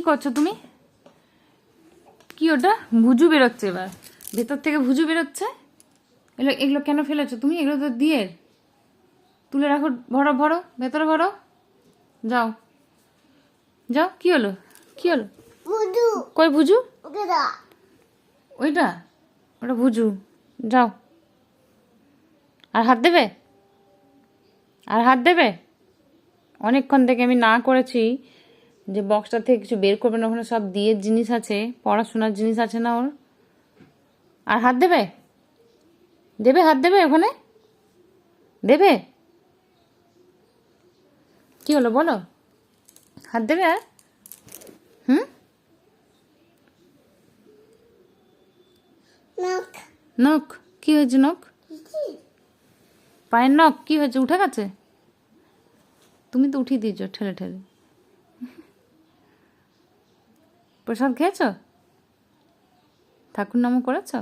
করছো তুমি? কি ওটা? ভুজু বেরোচ্ছে এবার, ভেতর থেকে ভুজু বেরোচ্ছে। এগুলো কেন ফেলেছো তুমি? এগুলো তো দিয়ে তুলে রাখো। ভরো ভরো, ভেতরে ভরো। যাও যাও। কি হলো? কি হলো? কই ভুজু? ওইটা, ওটা ভুজু। যাও। আর হাত দেবে? আর হাত দেবে? অনেকক্ষণ থেকে আমি না করেছি যে বক্সটা থেকে কিছু বের করবে না, ওখানে সব দিয়ে জিনিস আছে, পড়াশোনার জিনিস আছে না ওর। আর হাত দেবে? দেবে? হাত দেবে ওখানে? দেবে? কি হলো বলো? হাত দেবে? আর হুম, নখ কি হয়েছে? নখ, পায়ের নখ কি হয়েছে? উঠে গেছে? তুমি তো উঠিয়ে দিয়েছো ঠেলে ঠেলে। প্রসাদ খেয়েছো? ঠাকুর নামও করেছো?